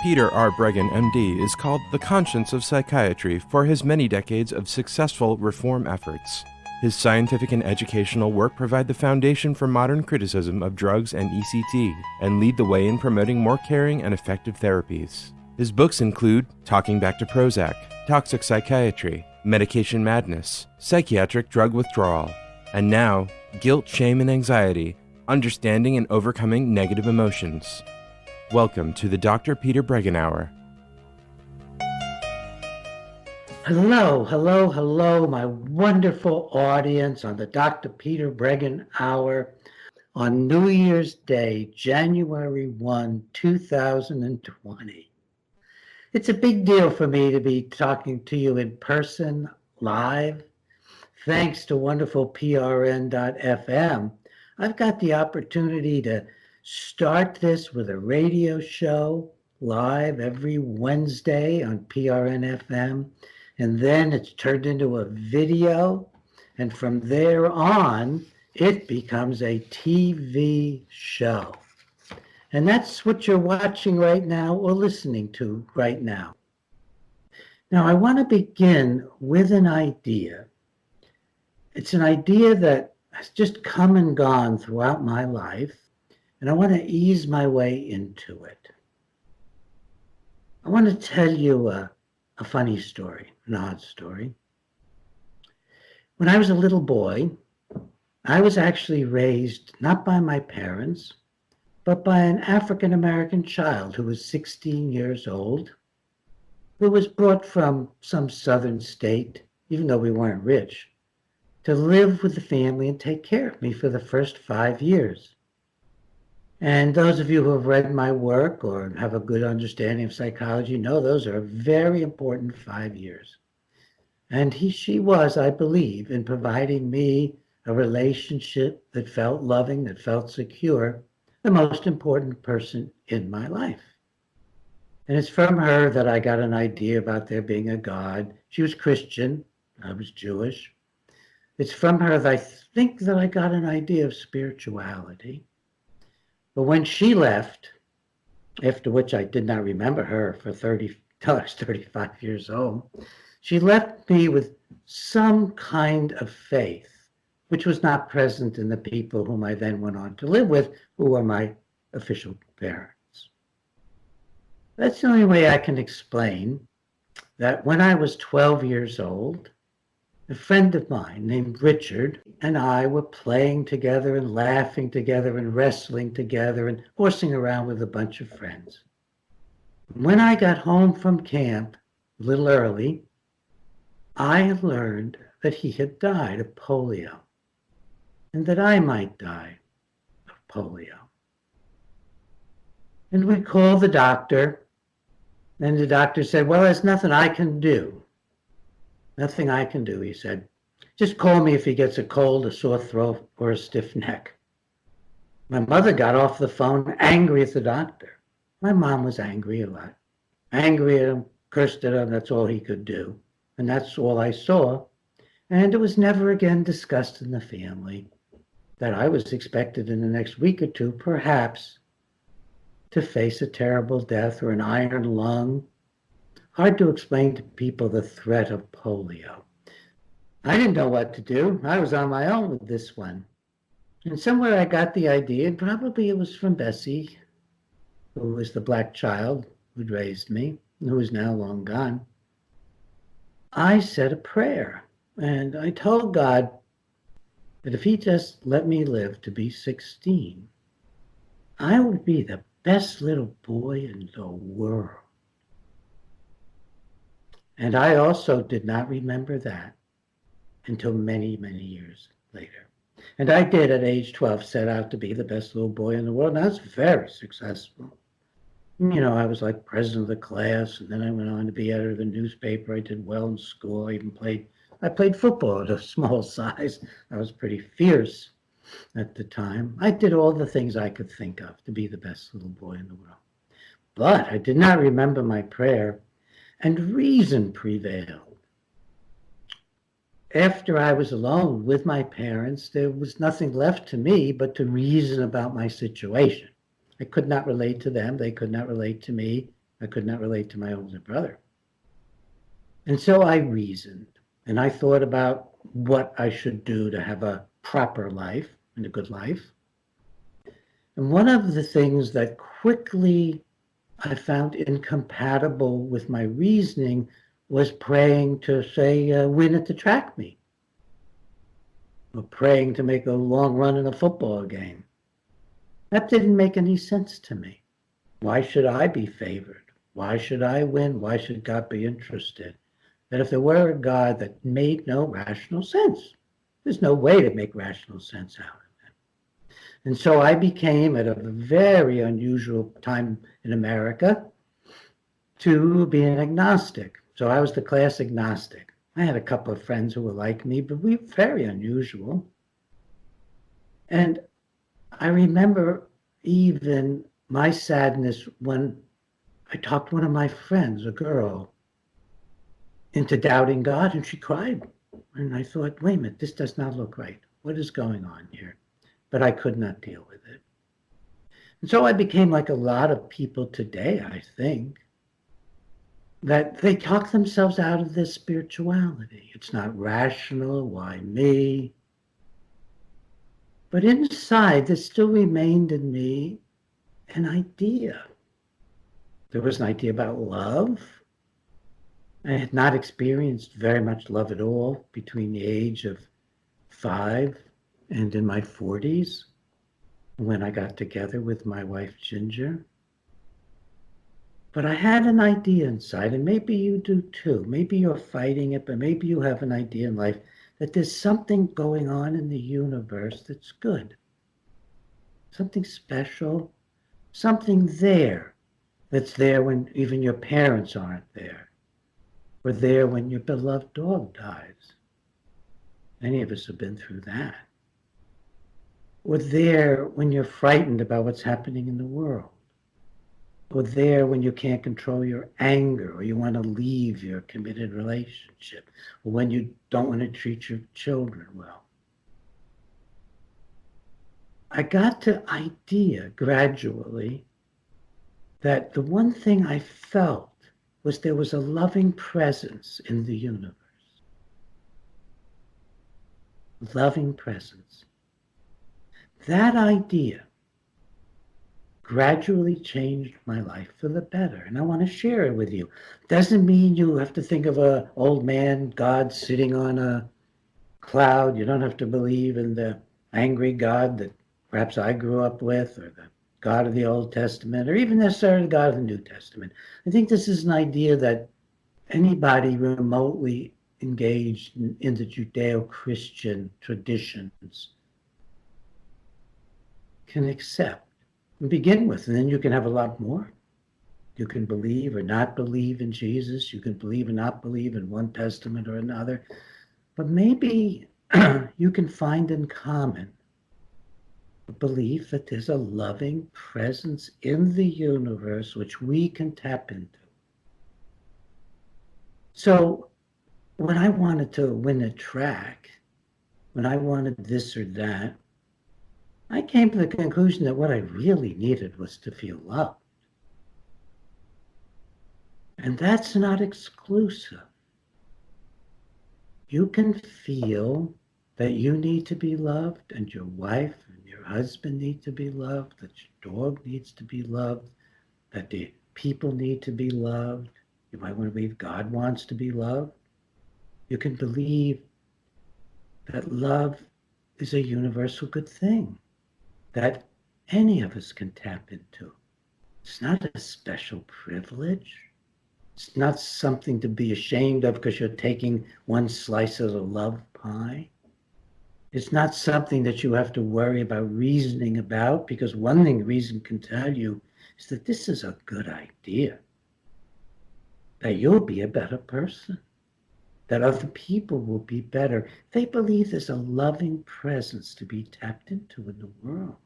Peter R. Breggin, MD, is called the conscience of psychiatry for his many decades of successful reform efforts. His scientific and educational work provide the foundation for modern criticism of drugs and ECT and lead the way in promoting more caring and effective therapies. His books include Talking Back to Prozac, Toxic Psychiatry, Medication Madness, Psychiatric Drug Withdrawal, and now, Guilt, Shame, and Anxiety, Understanding and Overcoming Negative Emotions. Welcome to the Dr. Peter Breggin Hour. Hello, my wonderful audience on the Dr. Peter Breggin Hour on New Year's Day, January 1, 2020. It's a big deal for me to be talking to you in person, live. Thanks to wonderful PRN.FM, I've got the opportunity to start this with a radio show live every Wednesday on PRN.FM. And then it's turned into a video, and from there on, it becomes a TV show. And that's what you're watching right now or listening to right now. Now, I want to begin with an idea. It's an idea that has just come and gone throughout my life, and I want to ease my way into it. I want to tell you a funny story, an odd story. When I was a little boy, I was actually raised not by my parents, but by an African-American child who was 16 years old, who was brought from some southern state, even though we weren't rich, to live with the family and take care of me for the first 5 years. And those of you who have read my work or have a good understanding of psychology know those are very important 5 years. And she was, I believe, in providing me a relationship that felt loving, that felt secure, the most important person in my life. And it's from her that I got an idea about there being a God. She was Christian, I was Jewish. It's from her that I think that I got an idea of spirituality. But when she left, after which I did not remember her for 35 years old, she left me with some kind of faith, which was not present in the people whom I then went on to live with, who were my official parents. That's the only way I can explain that when I was 12 years old, a friend of mine named Richard and I were playing together and laughing together and wrestling together and horsing around with a bunch of friends. When I got home from camp a little early, I had learned that he had died of polio and that I might die of polio. And we called the doctor, and the doctor said, "Well, there's nothing I can do. Nothing I can do," he said. "Just call me if he gets a cold, a sore throat, or a stiff neck." My mother got off the phone angry at the doctor. My mom was angry a lot. Angry at him, cursed at him, that's all he could do. And that's all I saw. And it was never again discussed in the family that I was expected in the next week or two, perhaps, to face a terrible death or an iron lung. Hard to explain to people the threat of polio. I didn't know what to do. I was on my own with this one. And somewhere I got the idea, and probably it was from Bessie, who was the black child who'd raised me, and who is now long gone. I said a prayer, and I told God that if he just let me live to be 16, I would be the best little boy in the world. And I also did not remember that until many, many years later. And I did, at age 12, set out to be the best little boy in the world. And I was very successful. You know, I was like president of the class, and then I went on to be editor of the newspaper. I did well in school. I played football at a small size. I was pretty fierce at the time. I did all the things I could think of to be the best little boy in the world. But I did not remember my prayer. And reason prevailed. After I was alone with my parents, there was nothing left to me but to reason about my situation. I could not relate to them. They could not relate to me. I could not relate to my older brother. And so I reasoned and I thought about what I should do to have a proper life and a good life. And one of the things that quickly I found incompatible with my reasoning was praying to, say, win at the track meet, or praying to make a long run in a football game. That didn't make any sense to me. Why should I be favored? Why should I win? Why should God be interested? That if there were a God that made no rational sense, there's no way to make rational sense out of it. And so I became, at a very unusual time in America, to be an agnostic. So I was the class agnostic. I had a couple of friends who were like me, but we were very unusual. And I remember even my sadness when I talked one of my friends, a girl, into doubting God, and she cried. And I thought, wait a minute, this does not look right. What is going on here? But I could not deal with it. And so I became like a lot of people today, I think, that they talk themselves out of this spirituality. It's not rational. Why me? But inside, there still remained in me an idea. There was an idea about love. I had not experienced very much love at all between the age of 5 and in my 40s when I got together with my wife, Ginger. But I had an idea inside, and maybe you do too. Maybe you're fighting it, but maybe you have an idea in life that there's something going on in the universe that's good. Something special, something there that's there when even your parents aren't there, or there when your beloved dog dies. Many of us have been through that. Or there when you're frightened about what's happening in the world. Or there when you can't control your anger, or you want to leave your committed relationship, or when you don't want to treat your children well. I got the idea gradually that the one thing I felt was there was a loving presence in the universe. Loving presence. That idea gradually changed my life for the better, and I want to share it with you. Doesn't mean you have to think of an old man, God sitting on a cloud. You don't have to believe in the angry God that perhaps I grew up with, or the God of the Old Testament, or even necessarily the God of the New Testament. I think this is an idea that anybody remotely engaged in the Judeo-Christian traditions can accept and begin with, and then you can have a lot more. You can believe or not believe in Jesus. You can believe or not believe in one testament or another. But maybe you can find in common a belief that there's a loving presence in the universe which we can tap into. So when I wanted to win a track, when I wanted this or that, I came to the conclusion that what I really needed was to feel loved. And that's not exclusive. You can feel that you need to be loved, and your wife and your husband need to be loved, that your dog needs to be loved, that the people need to be loved. You might want to believe God wants to be loved. You can believe that love is a universal good thing that any of us can tap into. It's not a special privilege. It's not something to be ashamed of because you're taking one slice of the love pie. It's not something that you have to worry about reasoning about, because one thing reason can tell you is that this is a good idea, that you'll be a better person, that other people will be better. They believe there's a loving presence to be tapped into in the world.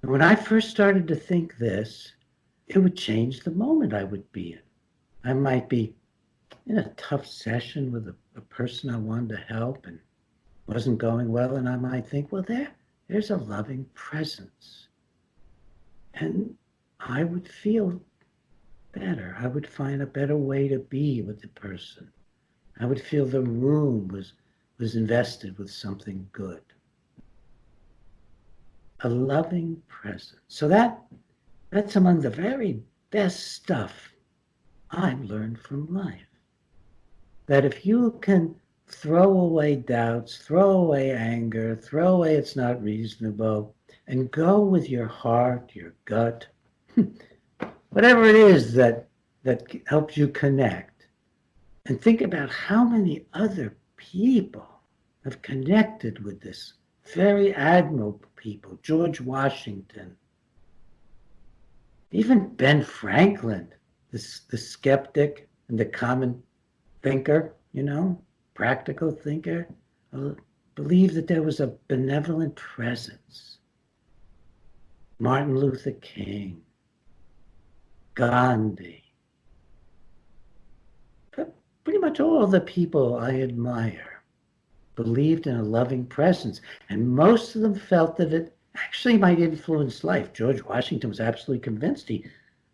And when I first started to think this, it would change the moment I would be in. I might be in a tough session with a person I wanted to help and wasn't going well, and I might think, well, there's a loving presence. And I would feel better. I would find a better way to be with the person. I would feel the room was invested with something good. A loving presence. So that's among the very best stuff I've learned from life. That if you can throw away doubts, throw away anger, throw away it's not reasonable, and go with your heart, your gut, whatever it is that helps you connect, and think about how many other people have connected with this very admirable people. George Washington, even Ben Franklin, the skeptic and the common thinker, practical thinker, believed that there was a benevolent presence. Martin Luther King, Gandhi, pretty much all the people I admire believed in a loving presence, and most of them felt that it actually might influence life. George Washington was absolutely convinced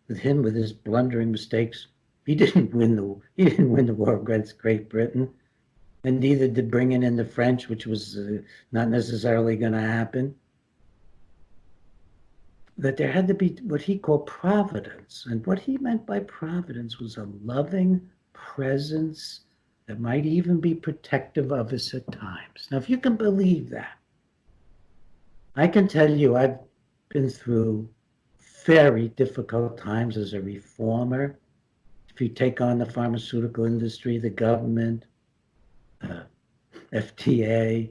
with his blundering mistakes, he didn't win the war against Great Britain, and neither did bringing in the French, which was not necessarily going to happen. That there had to be what he called providence, and what he meant by providence was a loving presence that might even be protective of us at times. Now, if you can believe that, I can tell you I've been through very difficult times as a reformer. If you take on the pharmaceutical industry, the government, FTA,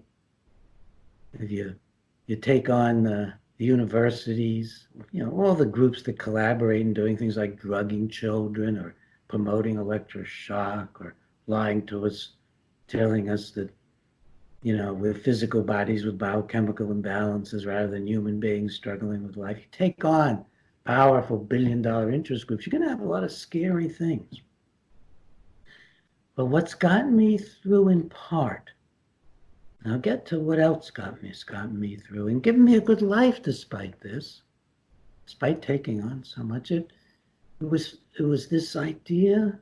if you take on the universities, all the groups that collaborate in doing things like drugging children or promoting electroshock or lying to us, telling us that, we're physical bodies with biochemical imbalances rather than human beings struggling with life. You take on powerful billion-dollar interest groups, you're going to have a lot of scary things. But what's gotten me through in part, and I'll get to what else has gotten me through and given me a good life despite this, despite taking on so much, it was this idea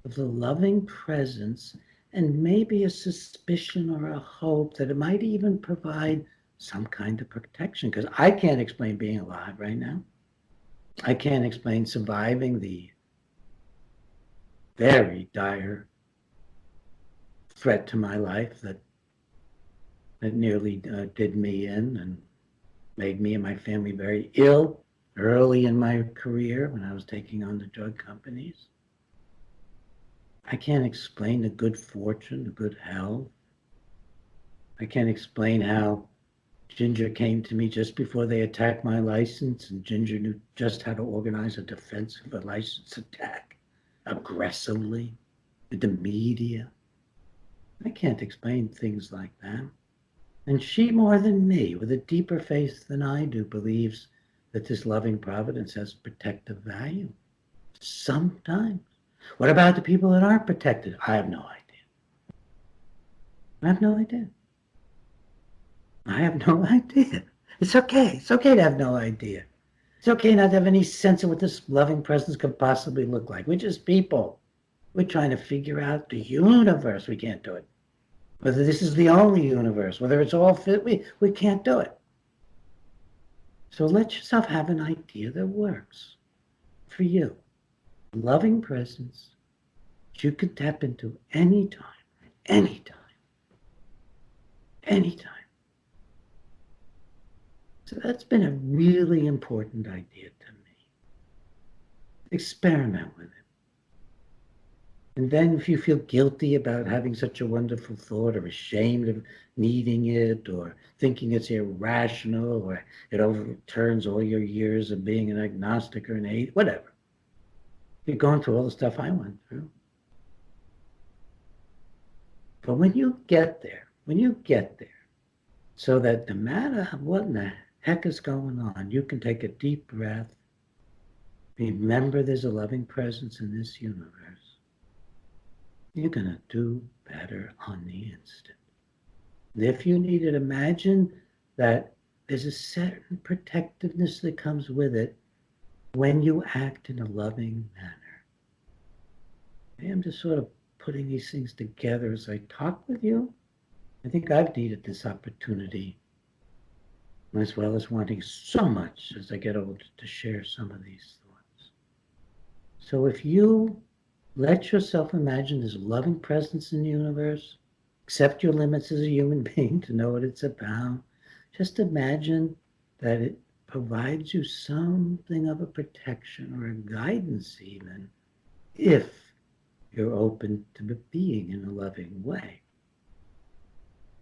of the loving presence and maybe a suspicion or a hope that it might even provide some kind of protection. Because I can't explain being alive right now. I can't explain surviving the very dire threat to my life that nearly did me in and made me and my family very ill early in my career when I was taking on the drug companies. I can't explain the good fortune, the good health. I can't explain how Ginger came to me just before they attacked my license, and Ginger knew just how to organize a defense of a license attack aggressively with the media. I can't explain things like that. And she, more than me, with a deeper faith than I do, believes that this loving providence has protective value. Sometimes. What about the people that aren't protected? I have no idea. I have no idea. I have no idea. It's okay. It's okay to have no idea. It's okay not to have any sense of what this loving presence could possibly look like. We're just people. We're trying to figure out the universe. We can't do it. Whether this is the only universe, whether it's all fit, we can't do it. So let yourself have an idea that works for you. Loving presence that you can tap into anytime, anytime, anytime. So that's been a really important idea to me. Experiment with it. And then if you feel guilty about having such a wonderful thought or ashamed of needing it or thinking it's irrational or it overturns all your years of being an agnostic or an atheist, whatever. You're going through all the stuff I went through. But when you get there, so that no matter what in the heck is going on, you can take a deep breath, remember there's a loving presence in this universe, you're going to do better on the instant. And if you need it, imagine that there's a certain protectiveness that comes with it when you act in a loving manner. I'm just sort of putting these things together as I talk with you. I think I've needed this opportunity, as well as wanting so much as I get older to share some of these thoughts. So if you let yourself imagine this loving presence in the universe, accept your limits as a human being to know what it's about, just imagine that it provides you something of a protection or a guidance even, if you're open to being in a loving way.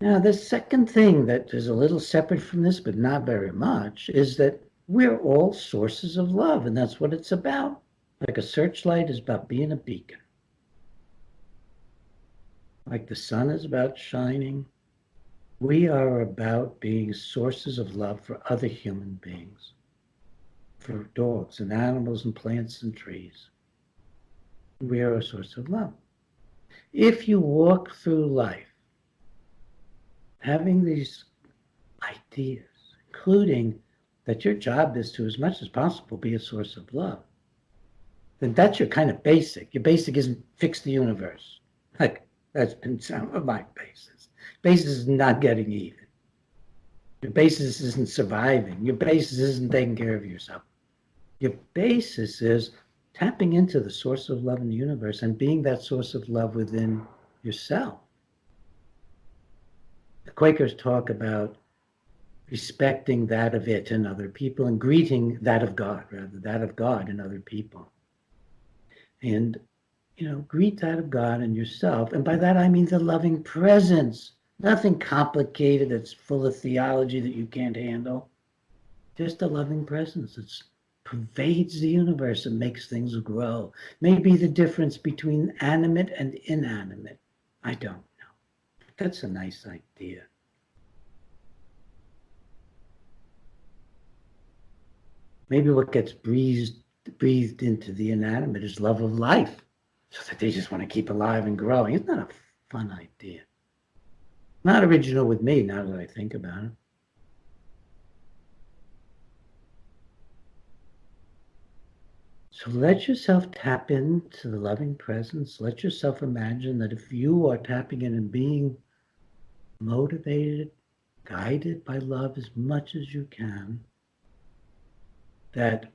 Now, the second thing that is a little separate from this, but not very much, is that we're all sources of love, and that's what it's about. Like a searchlight is about being a beacon. Like the sun is about shining, we are about being sources of love for other human beings, for dogs and animals and plants and trees. We are a source of love. If you walk through life having these ideas, including that your job is to, as much as possible, be a source of love, then that's your kind of basic. Your basic isn't fix the universe. Like, that's been some of my basis. Basis is not getting even. Your basis isn't surviving. Your basis isn't taking care of yourself. Your basis is tapping into the source of love in the universe and being that source of love within yourself. The Quakers talk about respecting that of it in other people and greeting that of God, rather, that of God in other people. And, greet that of God in yourself. And by that, I mean the loving presence. Nothing complicated that's full of theology that you can't handle. Just a loving presence that pervades the universe and makes things grow. Maybe the difference between animate and inanimate. I don't know. That's a nice idea. Maybe what gets breathed into the inanimate is love of life, so that they just want to keep alive and growing. Isn't that a fun idea? Not original with me, now that I think about it. So let yourself tap into the loving presence. Let yourself imagine that if you are tapping in and being motivated, guided by love as much as you can, that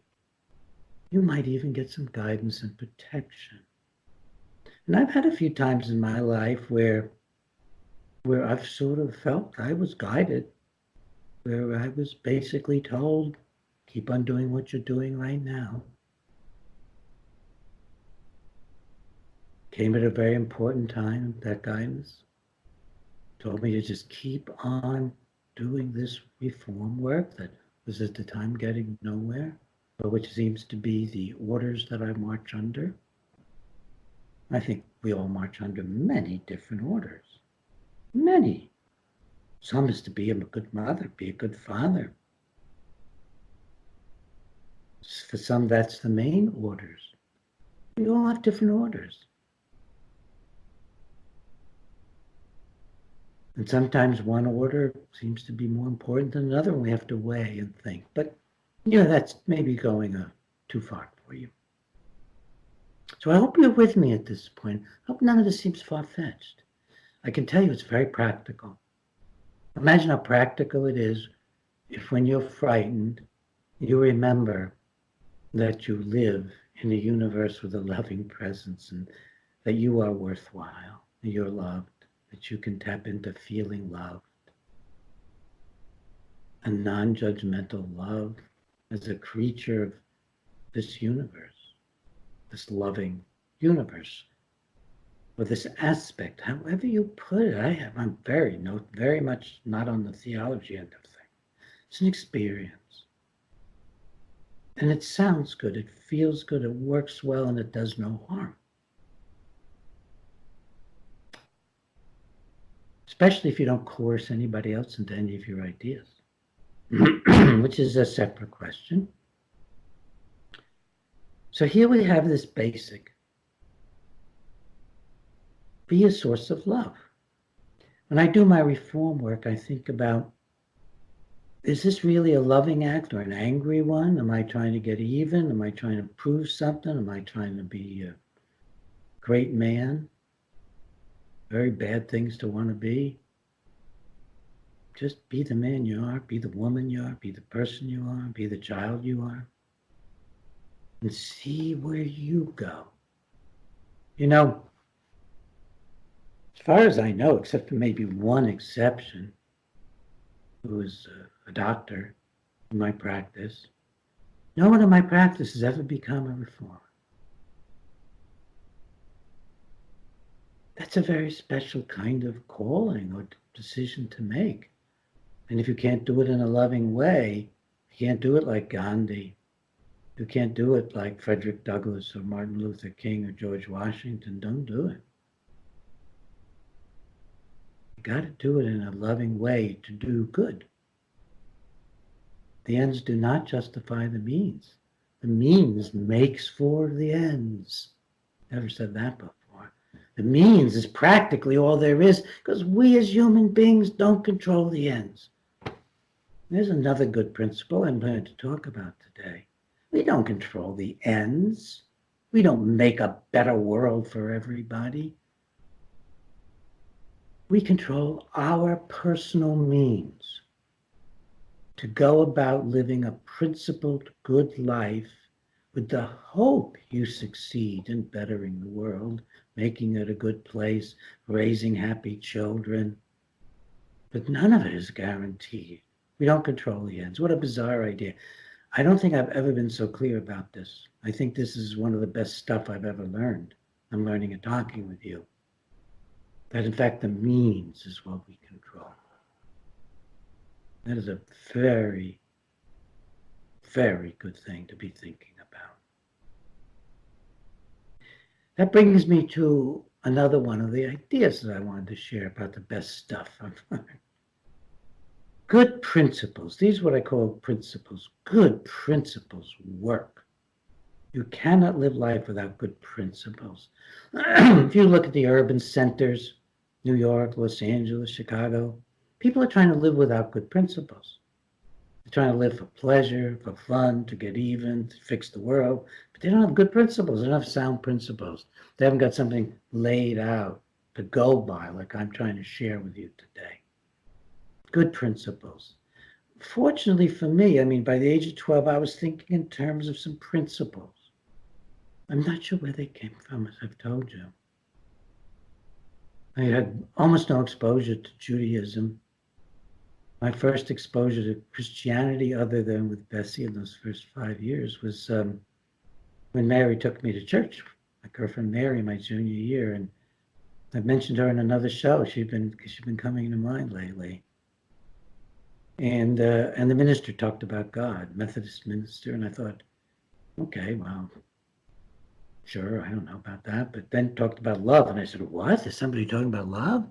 you might even get some guidance and protection. And I've had a few times in my life where I've sort of felt I was guided, where I was basically told, keep on doing what you're doing right now. Came at a very important time, that guidance. Told me to just keep on doing this reform work that was at the time getting nowhere, but which seems to be the orders that I march under. I think we all march under many different orders. Many. Some is to be a good mother, be a good father. For some, that's the main orders. We all have different orders. And sometimes one order seems to be more important than another, and we have to weigh and think. But, that's maybe going too far for you. So I hope you're with me at this point. I hope none of this seems far-fetched. I can tell you it's very practical. Imagine how practical it is if, when you're frightened, you remember that you live in a universe with a loving presence and that you are worthwhile, that you're loved, that you can tap into feeling loved. A non-judgmental love as a creature of this universe, this loving universe, or this aspect, however you put it. I'm very much not on the theology end of things. It's an experience. And it sounds good, it feels good, it works well, and it does no harm. Especially if you don't coerce anybody else into any of your ideas, which is a separate question. So here we have this basic. Be a source of love. When I do my reform work, I think about is this really a loving act or an angry one? Am I trying to get even? Am I trying to prove something? Am I trying to be a great man? Very bad things to want to be. Just be the man you are, be the woman you are, be the person you are, be the child you are, and see where you go. You know, as far as I know, except for maybe one exception, who is a doctor in my practice, no one in my practice has ever become a reformer. That's a very special kind of calling or decision to make. And if you can't do it in a loving way, you can't do it like Gandhi. You can't do it like Frederick Douglass or Martin Luther King or George Washington. Don't do it. You got to do it in a loving way to do good. The ends do not justify the means. The means makes for the ends. Never said that before. The means is practically all there is because we as human beings don't control the ends. There's another good principle I'm going to talk about today. We don't control the ends. We don't make a better world for everybody. We control our personal means to go about living a principled, good life with the hope you succeed in bettering the world, making it a good place, raising happy children. But none of it is guaranteed. We don't control the ends. What a bizarre idea. I don't think I've ever been so clear about this. I think this is one of the best stuff I've ever learned. I'm learning and talking with you. That in fact the means is what we control. That is a very, very good thing to be thinking about. That brings me to another one of the ideas that I wanted to share about the best stuff I've learned. Good principles. These are what I call principles. Good principles work. You cannot live life without good principles. If you look at the urban centers, New York, Los Angeles, Chicago, people are trying to live without good principles. They're trying to live for pleasure, for fun, to get even, to fix the world, but they don't have good principles. They don't have sound principles. They haven't got something laid out to go by like I'm trying to share with you today. Good principles. Fortunately for me, I mean, by the age of 12, I was thinking in terms of some principles. I'm not sure where they came from, as I've told you. I had almost no exposure to Judaism. My first exposure to Christianity, other than with Bessie in those first 5 years, was when Mary took me to church. My girlfriend Mary, my junior year, and I mentioned her in another show. She'd been coming to mind lately. And the minister talked about God, Methodist minister, and I thought, okay, well, sure, I don't know about that. But then talked about love, and I said, what? Is somebody talking about love?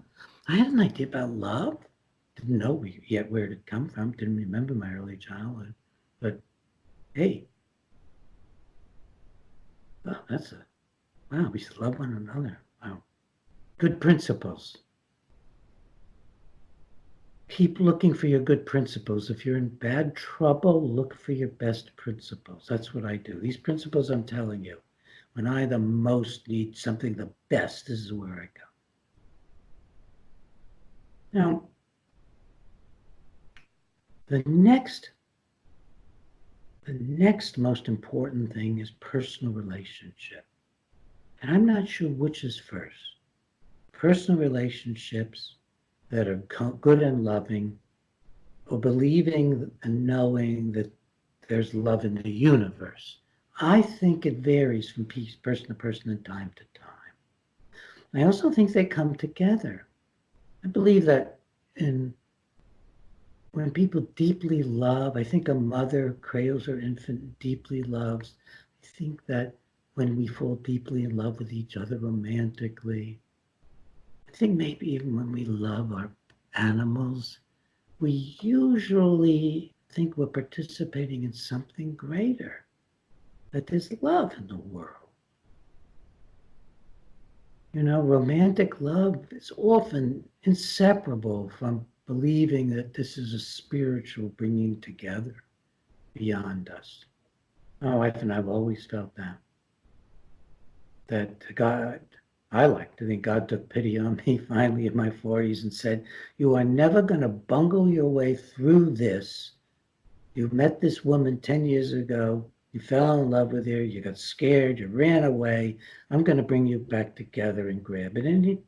I had an idea about love. Didn't know yet where it had come from. Didn't remember my early childhood. But hey, oh, wow, we should love one another. Wow. Good principles. Keep looking for your good principles. If you're in bad trouble, look for your best principles. That's what I do. These principles I'm telling you, when I the most need something the best, this is where I go. Now, the next most important thing is personal relationship. And I'm not sure which is first. Personal relationships that are good and loving, or believing and knowing that there's love in the universe. I think it varies from person to person and time to time. I also think they come together. I believe that when people deeply love, I think a mother cradles her infant, deeply loves. I think that when we fall deeply in love with each other romantically, I think maybe even when we love our animals, we usually think we're participating in something greater, that there's love in the world. You know, romantic love is often inseparable from believing that this is a spiritual bringing together beyond us. My wife and I have always felt that God, I like to think God took pity on me finally in my 40s and said, you are never going to bungle your way through this. You met this woman 10 years ago. You fell in love with her. You got scared. You ran away. I'm going to bring you back together and grab it. And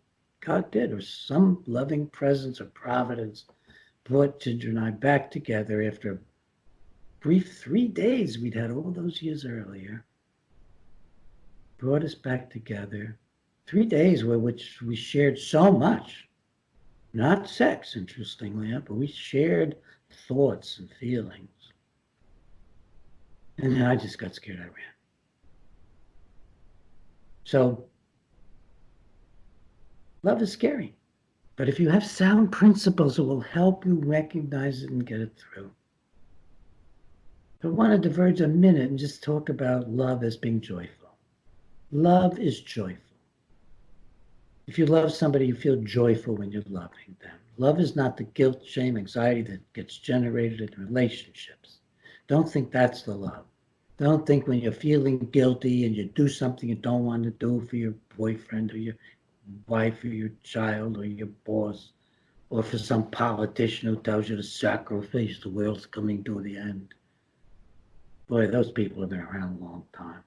God did. Or some loving presence or providence brought Ginger and I back together after a brief 3 days we'd had all those years earlier. Brought us back together. 3 days which we shared so much. Not sex, interestingly enough, but we shared thoughts and feelings. And then I just got scared. I ran. So, love is scary. But if you have sound principles, it will help you recognize it and get it through. I want to diverge a minute and just talk about love as being joyful. Love is joyful. If you love somebody, you feel joyful when you're loving them. Love is not the guilt, shame, anxiety that gets generated in relationships. Don't think that's the love. Don't think when you're feeling guilty and you do something you don't want to do for your boyfriend or your wife or your child or your boss, or for some politician who tells you to sacrifice, the world's coming to the end. Boy, those people have been around a long time.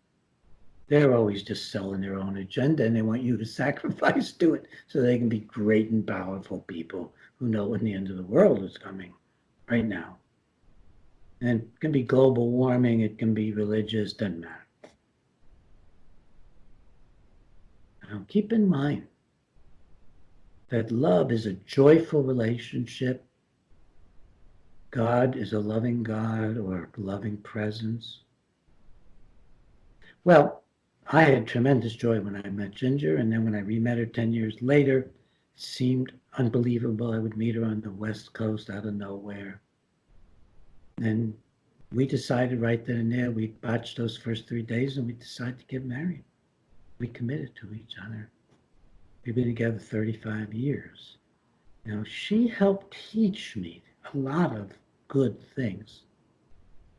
They're always just selling their own agenda, and they want you to sacrifice to it so they can be great and powerful people who know when the end of the world is coming right now. And it can be global warming, it can be religious, doesn't matter. Now, keep in mind that love is a joyful relationship. God is a loving God or a loving presence. Well, I had tremendous joy when I met Ginger, and then when I re-met her 10 years later, it seemed unbelievable I would meet her on the West Coast out of nowhere. And we decided right then and there, we botched those first 3 days, and we decided to get married. We committed to each other. We've been together 35 years. Now, she helped teach me a lot of good things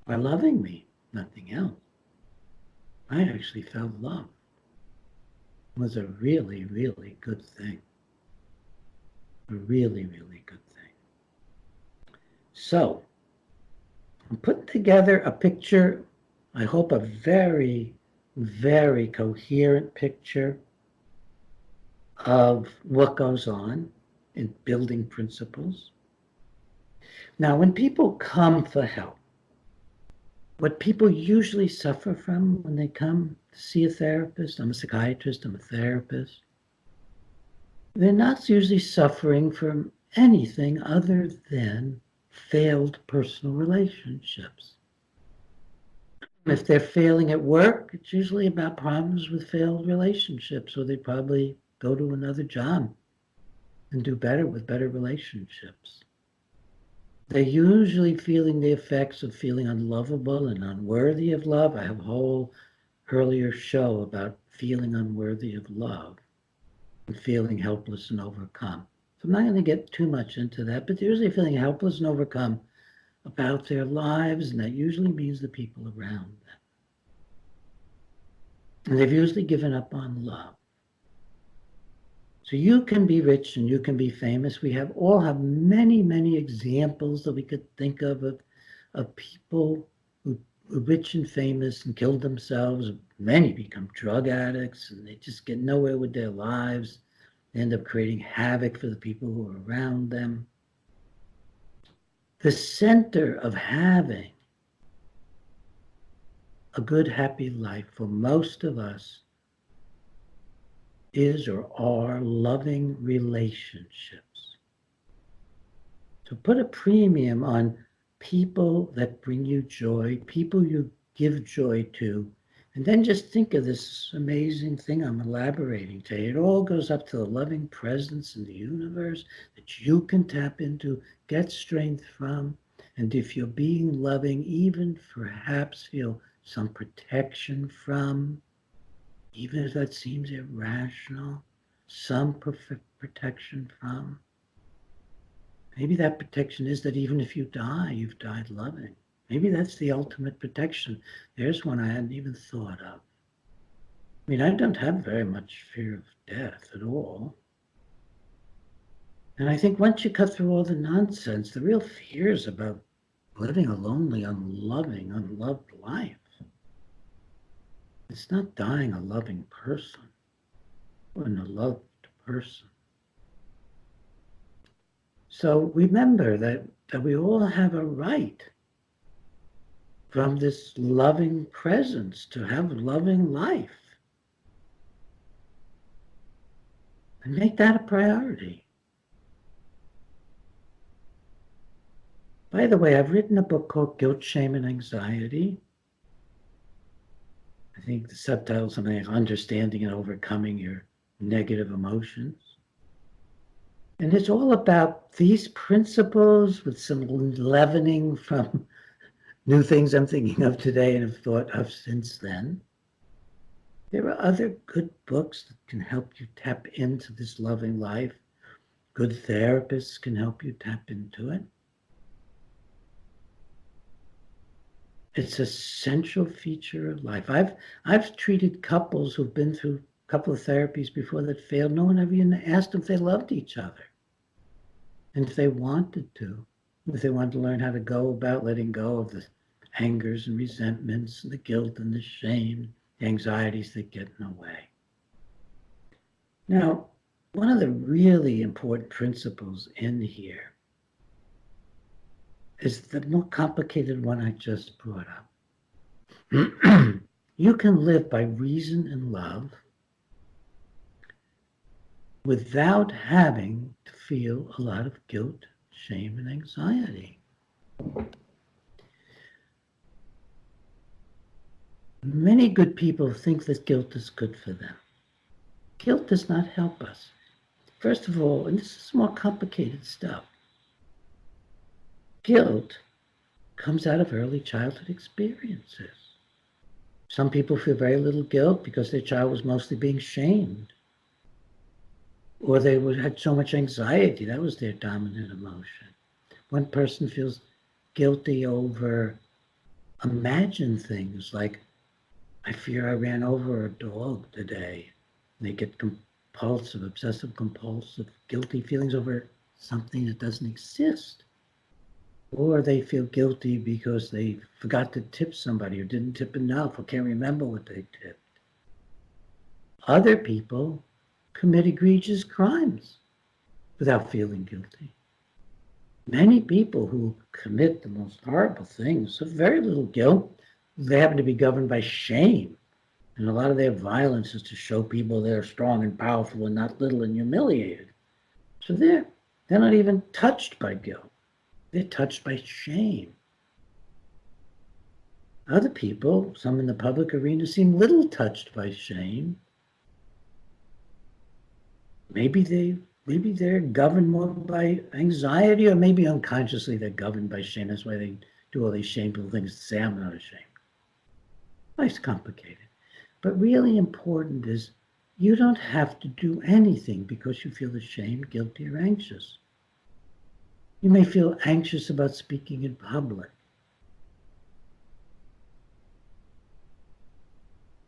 by loving me, nothing else. I actually felt love. It was a really, really good thing. A really, really good thing. So, I'm putting together a picture, I hope a very, very coherent picture of what goes on in building principles. Now, when people come for help, what people usually suffer from when they come to see a therapist, I'm a psychiatrist, I'm a therapist, they're not usually suffering from anything other than failed personal relationships. If they're failing at work, it's usually about problems with failed relationships, or they probably go to another job and do better with better relationships. They're usually feeling the effects of feeling unlovable and unworthy of love. I have a whole earlier show about feeling unworthy of love and feeling helpless and overcome. So I'm not going to get too much into that, but they're usually feeling helpless and overcome about their lives, and that usually means the people around them. And they've usually given up on love. So you can be rich and you can be famous. We all have many, many examples that we could think of people who were rich and famous and killed themselves. Many become drug addicts and they just get nowhere with their lives. They end up creating havoc for the people who are around them. The center of having a good, happy life for most of us is or are loving relationships. So put a premium on people that bring you joy, people you give joy to, and then just think of this amazing thing I'm elaborating today. It all goes up to the loving presence in the universe that you can tap into, get strength from, and if you're being loving, even perhaps feel some protection from, even if that seems irrational, some perfect protection from. Maybe that protection is that even if you die, you've died loving. Maybe that's the ultimate protection. There's one I hadn't even thought of. I mean, I don't have very much fear of death at all. And I think once you cut through all the nonsense, the real fear is about living a lonely, unloving, unloved life. It's not dying a loving person or a loved person. So remember that we all have a right from this loving presence to have a loving life. And make that a priority. By the way, I've written a book called Guilt, Shame, and Anxiety. I think the subtitle is something like Understanding and Overcoming Your Negative Emotions. And it's all about these principles with some leavening from new things I'm thinking of today and have thought of since then. There are other good books that can help you tap into this loving life. Good therapists can help you tap into it. It's a central feature of life. I've treated couples who've been through a couple of therapies before that failed. No one ever even asked if they loved each other. And if they wanted to, if they wanted to learn how to go about letting go of the angers and resentments and the guilt and the shame, the anxieties that get in the way. Now, one of the really important principles in here is the more complicated one I just brought up. You can live by reason and love without having to feel a lot of guilt, shame, and anxiety. Many good people think that guilt is good for them. Guilt does not help us. First of all, and this is more complicated stuff, guilt comes out of early childhood experiences. Some people feel very little guilt because their child was mostly being shamed. Or they had so much anxiety, that was their dominant emotion. One person feels guilty over imagined things like, I fear I ran over a dog today. And they get compulsive, obsessive compulsive, guilty feelings over something that doesn't exist. Or they feel guilty because they forgot to tip somebody or didn't tip enough or can't remember what they tipped. Other people commit egregious crimes without feeling guilty. Many people who commit the most horrible things have very little guilt. They happen to be governed by shame. And a lot of their violence is to show people they're strong and powerful and not little and humiliated. So they're not even touched by guilt. They're touched by shame. Other people, some in the public arena, seem little touched by shame. Maybe they're governed more by anxiety, or maybe unconsciously they're governed by shame. That's why they do all these shameful things to say, I'm not ashamed. Life's complicated. But really important is you don't have to do anything because you feel ashamed, guilty, or anxious. You may feel anxious about speaking in public.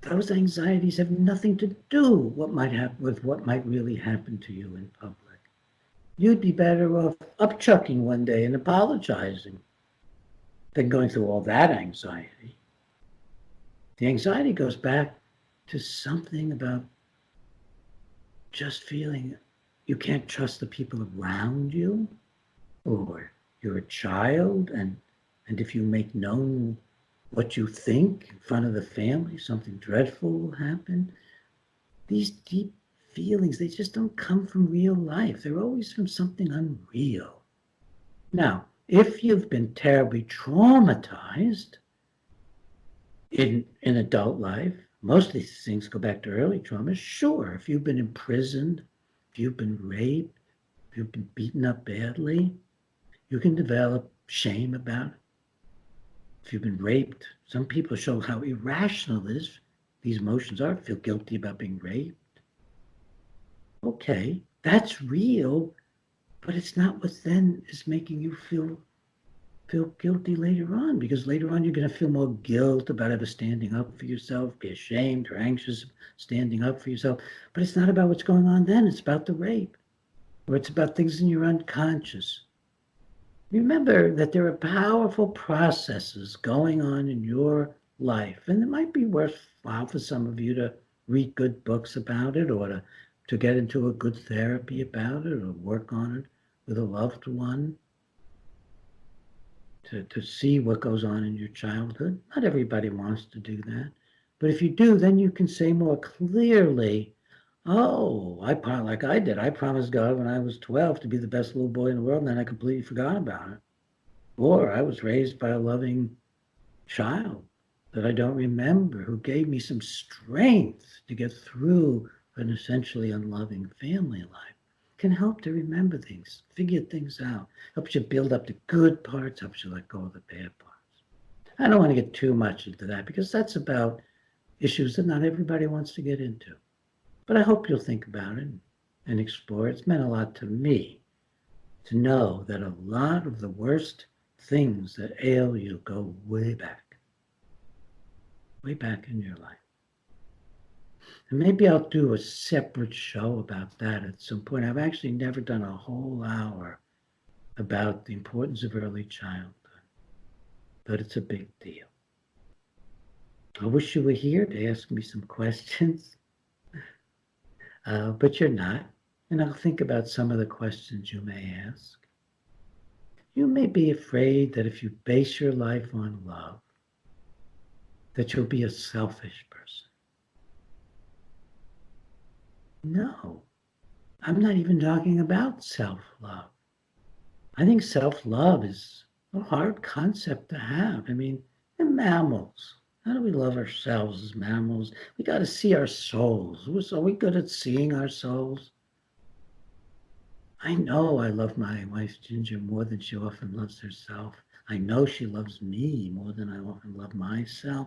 Those anxieties have nothing to do with what might really happen to you in public. You'd be better off upchucking one day and apologizing than going through all that anxiety. The anxiety goes back to something about just feeling you can't trust the people around you, or you're a child, and if you make known what you think in front of the family, something dreadful will happen. These deep feelings, they just don't come from real life. They're always from something unreal. Now, if you've been terribly traumatized in adult life, most of these things go back to early trauma. Sure, if you've been imprisoned, if you've been raped, if you've been beaten up badly, you can develop shame about it. If you've been raped, some people show how irrational these emotions are. Feel guilty about being raped. Okay, that's real, But it's not what then is making you feel guilty later on, because later on you're going to feel more guilt about ever standing up for yourself, be ashamed or anxious standing up for yourself. But it's not about what's going on then. It's about the rape, or it's about things in your unconscious. Remember that there are powerful processes going on in your life, and it might be worthwhile for some of you to read good books about it, or to get into a good therapy about it, or work on it with a loved one, to see what goes on in your childhood. Not everybody wants to do that. But if you do, then you can say more clearly, oh, like I did. I promised God when I was 12 to be the best little boy in the world, and then I completely forgot about it. Or I was raised by a loving child that I don't remember, who gave me some strength to get through an essentially unloving family life. Can help to remember things, figure things out, helps you build up the good parts, helps you let go of the bad parts. I don't want to get too much into that because that's about issues that not everybody wants to get into. But I hope you'll think about it and explore it. It's meant a lot to me to know that a lot of the worst things that ail you go way back in your life. And maybe I'll do a separate show about that at some point. I've actually never done a whole hour about the importance of early childhood, but it's a big deal. I wish you were here to ask me some questions, but you're not. And I'll think about some of the questions you may ask. You may be afraid that if you base your life on love, that you'll be a selfish person. No, I'm not even talking about self-love. I think self-love is a hard concept to have. I mean, we're mammals. How do we love ourselves as mammals? We got to see our souls. Are we good at seeing our souls? I know I love my wife Ginger more than she often loves herself. I know she loves me more than I often love myself.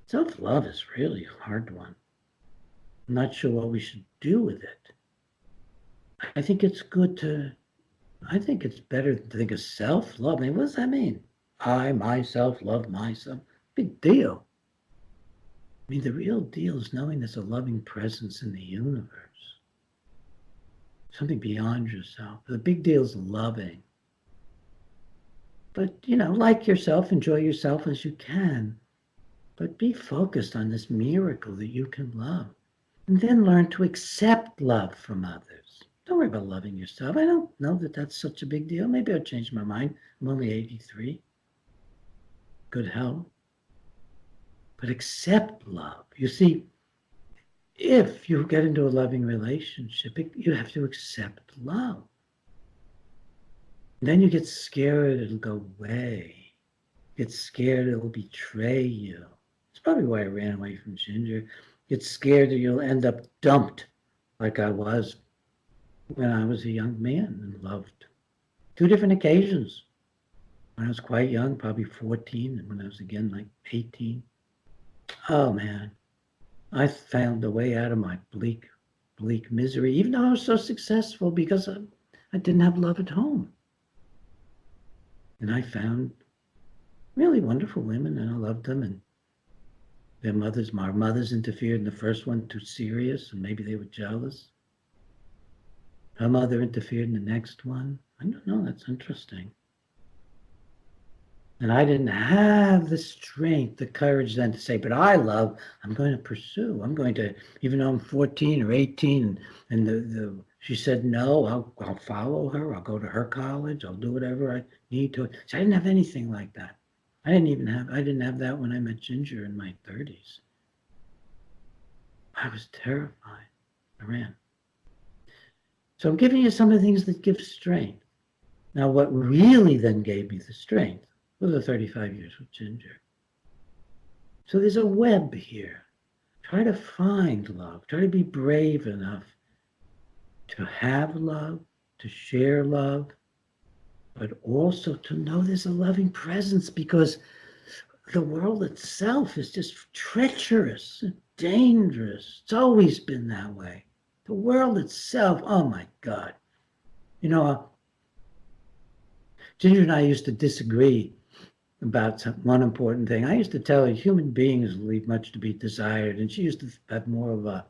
Self-love is really a hard one. I'm not sure what we should do with it. I think it's better to think of self-love. I mean, what does that mean? I, myself, love myself. Big deal. I mean, the real deal is knowing there's a loving presence in the universe. Something beyond yourself. The big deal is loving. But, like yourself, enjoy yourself as you can. But be focused on this miracle that you can love. And then learn to accept love from others. Don't worry about loving yourself. I don't know that that's such a big deal. Maybe I'll change my mind. I'm only 83. Good health. But accept love. You see, if you get into a loving relationship, you have to accept love. Then you get scared it'll go away. Get scared it'll betray you. It's probably why I ran away from Ginger. Get scared that you'll end up dumped like I was when I was a young man and loved. 2 different occasions. When I was quite young, probably 14, and when I was again like 18. Oh man, I found a way out of my bleak misery, even though I was so successful, because I didn't have love at home. And I found really wonderful women, and I loved them, and our mothers interfered in the first one too serious, and maybe they were jealous. Her mother interfered in the next one. I don't know, that's interesting. And I didn't have the strength, the courage then to say, but I'm going to pursue. I'm going to, even though I'm 14 or 18, and she said, no, I'll follow her. I'll go to her college. I'll do whatever I need to. So I didn't have anything like that. I didn't have that when I met Ginger in my 30s. I was terrified. I ran. So I'm giving you some of the things that give strength. Now, what really then gave me the strength were the 35 years with Ginger. So there's a web here. Try to find love. Try to be brave enough to have love, to share love, but also to know there's a loving presence, because the world itself is just treacherous and dangerous. It's always been that way. The world itself, oh my God. You know, Ginger and I used to disagree about one important thing. I used to tell her human beings leave much to be desired, and she used to have more of a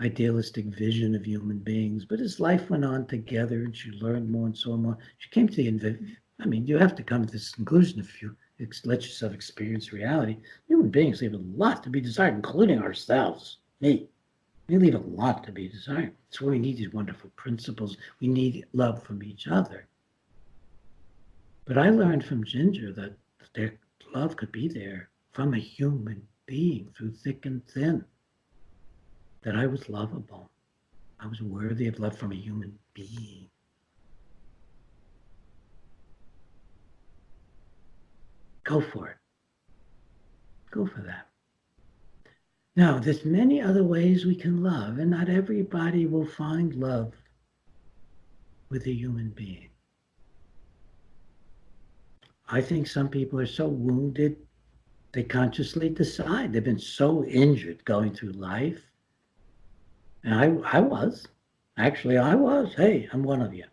idealistic vision of human beings. But as life went on together and she learned more and so on, she came to I mean, you have to come to this conclusion if you let yourself experience reality. Human beings leave a lot to be desired, including ourselves, me. We leave a lot to be desired. That's why we need these wonderful principles. We need love from each other. But I learned from Ginger that their love could be there from a human being through thick and thin, that I was lovable. I was worthy of love from a human being. Go for it. Go for that. Now, there's many other ways we can love, and not everybody will find love with a human being. I think some people are so wounded, they consciously decide. They've been so injured going through life. And I was. Actually, I was. Hey, I'm one of you.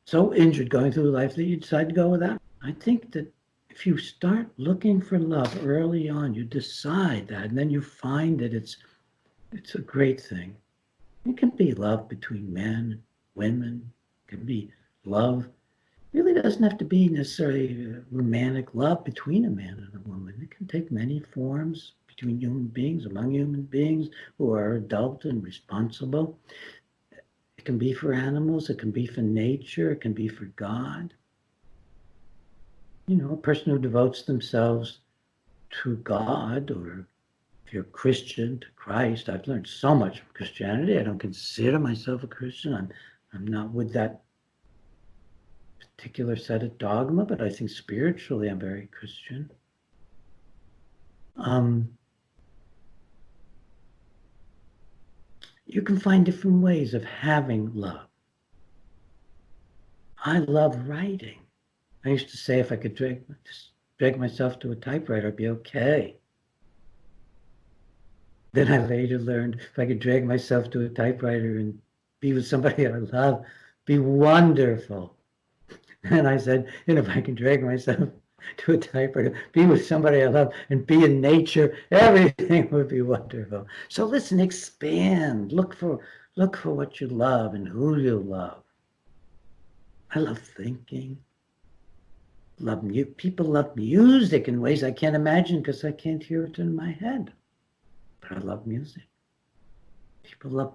So injured going through life that you decide to go without. I think that if you start looking for love early on, you decide that, and then you find that it's a great thing. It can be love between men, women. It can be love. It really doesn't have to be necessarily romantic love between a man and a woman. It can take many forms between human beings, among human beings who are adult and responsible. It can be for animals. It can be for nature. It can be for God. You know, a person who devotes themselves to God, or if you're a Christian, to Christ. I've learned so much from Christianity. I don't consider myself a Christian. I'm not with that particular set of dogma, but I think spiritually I'm very Christian. You can find different ways of having love. I love writing. I used to say if I could drag myself to a typewriter, I'd be okay. Then I later learned if I could drag myself to a typewriter and be with somebody I love, be wonderful. And I said, and if I can drag myself to a typewriter, be with somebody I love, and be in nature, everything would be wonderful. So listen, expand. Look for what you love and who you love. I love thinking. People love music in ways I can't imagine because I can't hear it in my head. But I love music. People love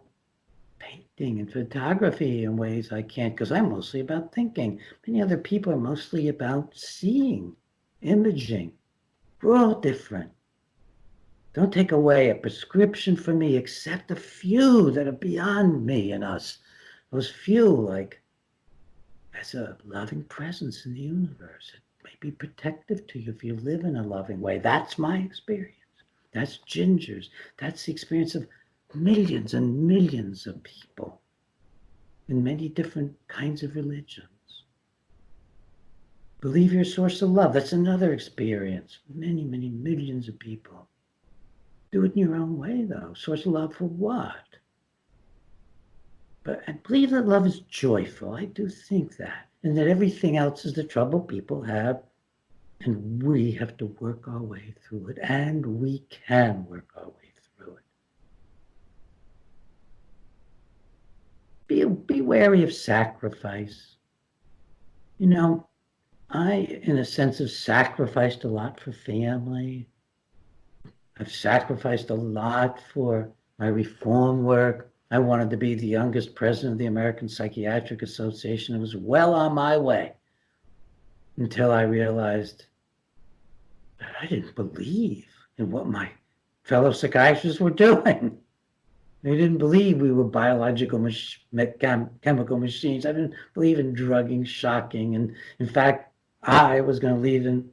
painting and photography in ways I can't because I'm mostly about thinking. Many other people are mostly about seeing, imaging. We're all different. Don't take away a prescription from me except a few that are beyond me and us. Those few, like, as a loving presence in the universe. It may be protective to you if you live in a loving way. That's my experience. That's Ginger's. That's the experience of millions and millions of people in many different kinds of religions. Believe your source of love. That's another experience. Many, many millions of people. Do it in your own way, though. Source of love for what? But I believe that love is joyful. I do think that. And that everything else is the trouble people have. And we have to work our way through it. And we can work our way through it. Be wary of sacrifice. You know, I, in a sense, have sacrificed a lot for family. I've sacrificed a lot for my reform work. I wanted to be the youngest president of the American Psychiatric Association. I was well on my way until I realized that I didn't believe in what my fellow psychiatrists were doing. They didn't believe we were biological chemical machines. I didn't believe in drugging, shocking, and in fact, I was going to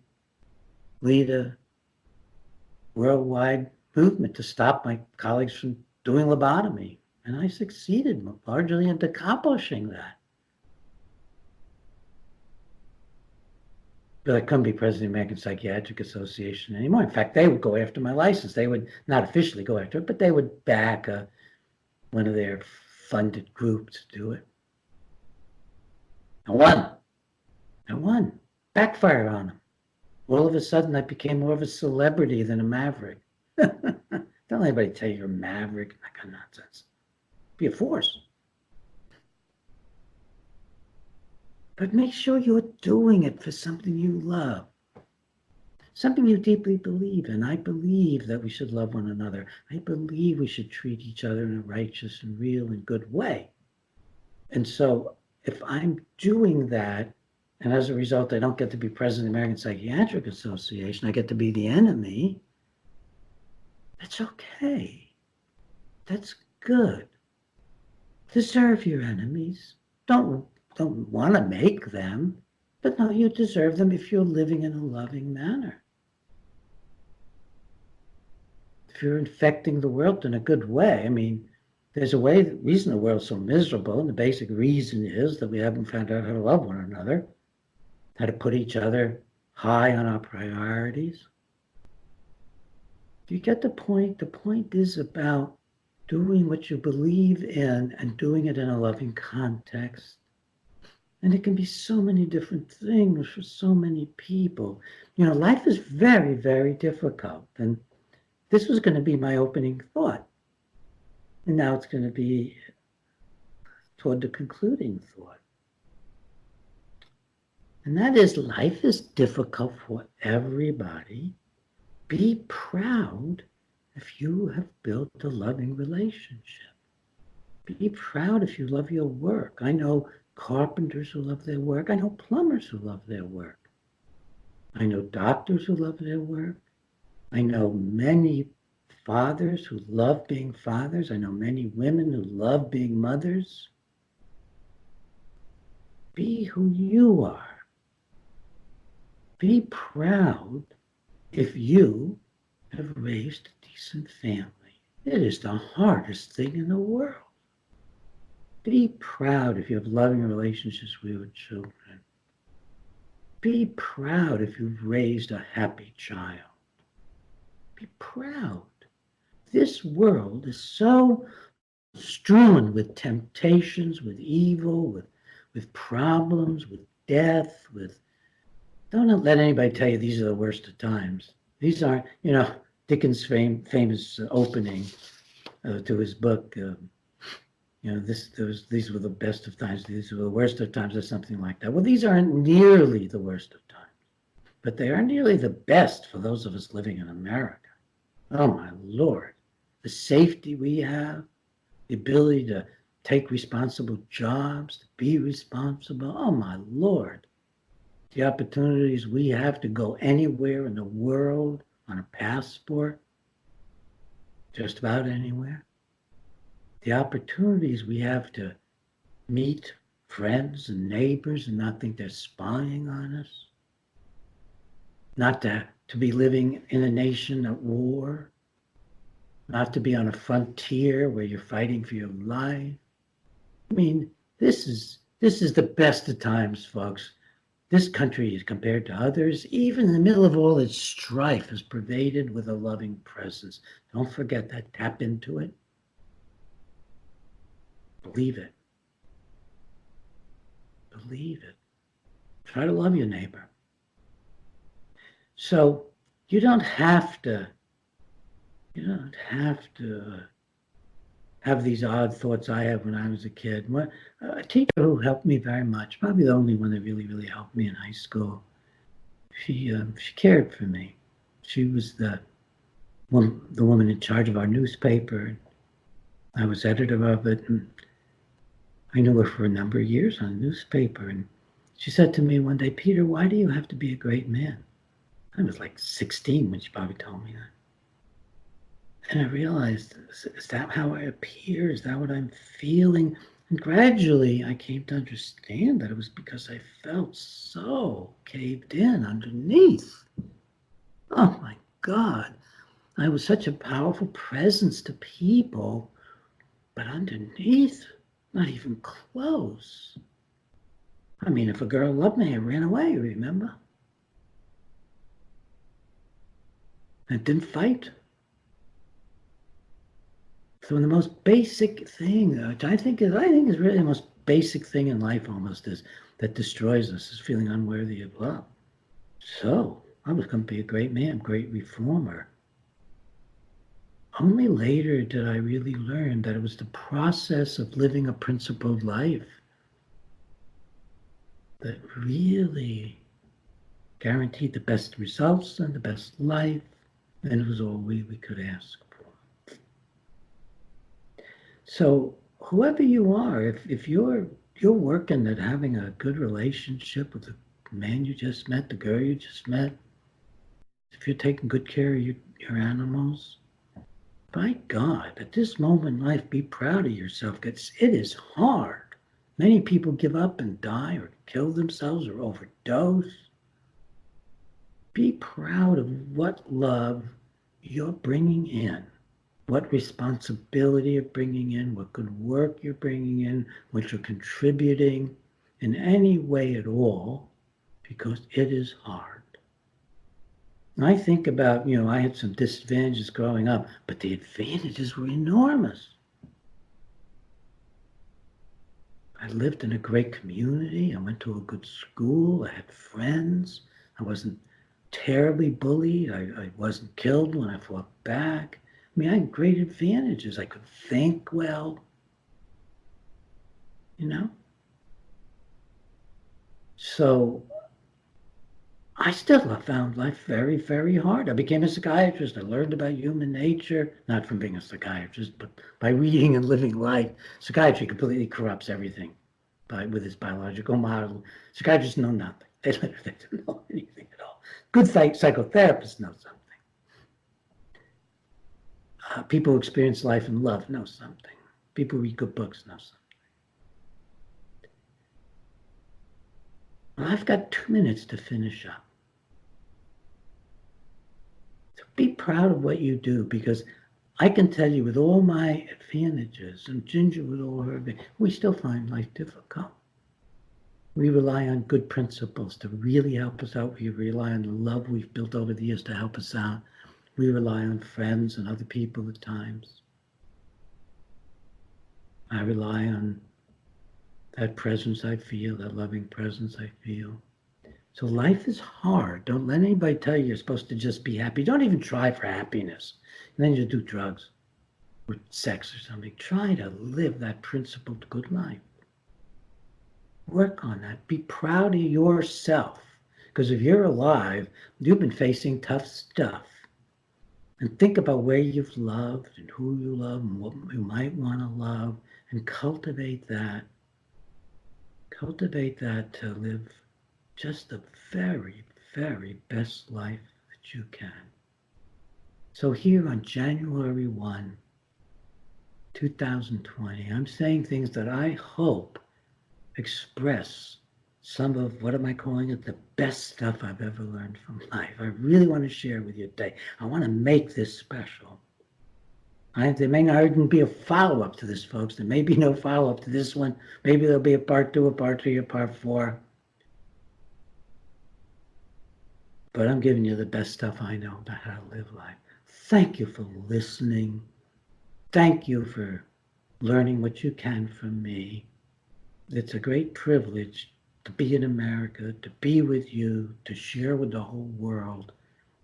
lead a worldwide movement to stop my colleagues from doing lobotomy. And I succeeded largely in accomplishing that. But I couldn't be president of the American Psychiatric Association anymore. In fact, they would go after my license. They would not officially go after it, but they would back one of their funded groups to do it. I won. I won. Backfired on him. All of a sudden, I became more of a celebrity than a maverick. Don't let anybody tell you you're a maverick. That kind of nonsense. Be a force. But make sure you're doing it for something you love, something you deeply believe in. I believe that we should love one another. I believe we should treat each other in a righteous and real and good way. And so if I'm doing that, and as a result, I don't get to be president of the American Psychiatric Association, I get to be the enemy, that's okay. That's good. Deserve your enemies. Don't want to make them, but no, you deserve them if you're living in a loving manner. If you're infecting the world in a good way. I mean, there's a reason the world's so miserable, and the basic reason is that we haven't found out how to love one another, how to put each other high on our priorities. Do you get the point? The point is about doing what you believe in and doing it in a loving context. And it can be so many different things for so many people. You know, life is very, very difficult. And this was going to be my opening thought. And now it's going to be toward the concluding thought. And that is, life is difficult for everybody. Be proud if you have built a loving relationship. Be proud if you love your work. I know carpenters who love their work. I know plumbers who love their work. I know doctors who love their work. I know many fathers who love being fathers. I know many women who love being mothers. Be who you are. Be proud if you have raised a decent family. It is the hardest thing in the world. Be proud if you have loving relationships with your children. Be proud if you've raised a happy child. Be proud. This world is so strewn with temptations, with evil, with problems, with death, with... Don't let anybody tell you these are the worst of times. These aren't, Dickens' famous opening to his book, these were the best of times, these were the worst of times, or something like that. Well, these aren't nearly the worst of times, but they are nearly the best for those of us living in America. Oh, my Lord. The safety we have, the ability to take responsible jobs, to be responsible. Oh, my Lord. The opportunities we have to go anywhere in the world on a passport, just about anywhere. The opportunities we have to meet friends and neighbors and not think they're spying on us. Not to be living in a nation at war. Not to be on a frontier where you're fighting for your life. I mean, this is the best of times, folks. This country, is compared to others, even in the middle of all its strife, is pervaded with a loving presence. Don't forget that. Tap into it. Believe it. Believe it. Try to love your neighbor. So you don't have to have these odd thoughts I had when I was a kid. A teacher who helped me very much, probably the only one that really, really helped me in high school, she cared for me. She was the woman in charge of our newspaper. I was editor of it, and I knew her for a number of years on the newspaper. And she said to me one day, "Peter, why do you have to be a great man?" I was like 16 when she probably told me that. And I realized, is that how I appear? Is that what I'm feeling? And gradually I came to understand that it was because I felt so caved in underneath. Oh my God. I was such a powerful presence to people, but underneath, not even close. I mean, if a girl loved me, I ran away, remember? I didn't fight. So the most basic thing, which I think is really the most basic thing in life almost, is that destroys us is feeling unworthy of love. So I was going to be a great man, great reformer. Only later did I really learn that it was the process of living a principled life that really guaranteed the best results and the best life, and it was all we could ask for. So whoever you are, if you're working at having a good relationship with the man you just met, the girl you just met, if you're taking good care of your animals, by God, at this moment in life, be proud of yourself because it is hard. Many people give up and die or kill themselves or overdose. Be proud of what love you're bringing in, what responsibility you're bringing in, what good work you're bringing in, what you're contributing in any way at all, because it is hard. I think about, I had some disadvantages growing up, but the advantages were enormous. I lived in a great community. I went to a good school. I had friends. I wasn't terribly bullied. I wasn't killed when I fought back. I mean, I had great advantages. I could think well, you know? So I still have found life very, very hard. I became a psychiatrist. I learned about human nature, not from being a psychiatrist, but by reading and living life. Psychiatry completely corrupts everything with its biological model. Psychiatrists know nothing. They literally don't know anything at all. Good psychotherapists know something. People who experience life and love know something. People who read good books know something. Well, I've got 2 minutes to finish up. So be proud of what you do, because I can tell you with all my advantages and Ginger with all her, we still find life difficult. We rely on good principles to really help us out. We rely on the love we've built over the years to help us out. We rely on friends and other people at times. I rely on that presence I feel, that loving presence I feel. So life is hard. Don't let anybody tell you you're supposed to just be happy. Don't even try for happiness. And then you do drugs or sex or something. Try to live that principled good life. Work on that. Be proud of yourself. Because if you're alive, you've been facing tough stuff. And think about where you've loved and who you love and what you might want to love, and cultivate that. Cultivate that to live just the very, very best life that you can. So here on January 1, 2020, I'm saying things that I hope express some of, what am I calling it, the best stuff I've ever learned from life. I really want to share with you today. I want to make this special. There may not even be a follow-up to this, folks. There may be no follow-up to this one. Maybe there'll be a part 2, a part 3, a part 4. But I'm giving you the best stuff I know about how to live life. Thank you for listening. Thank you for learning what you can from me. It's a great privilege to be in America, to be with you, to share with the whole world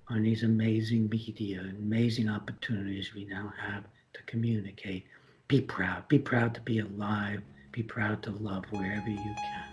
on these amazing media, amazing opportunities we now have to communicate. Be proud. Be proud to be alive. Be proud to love wherever you can.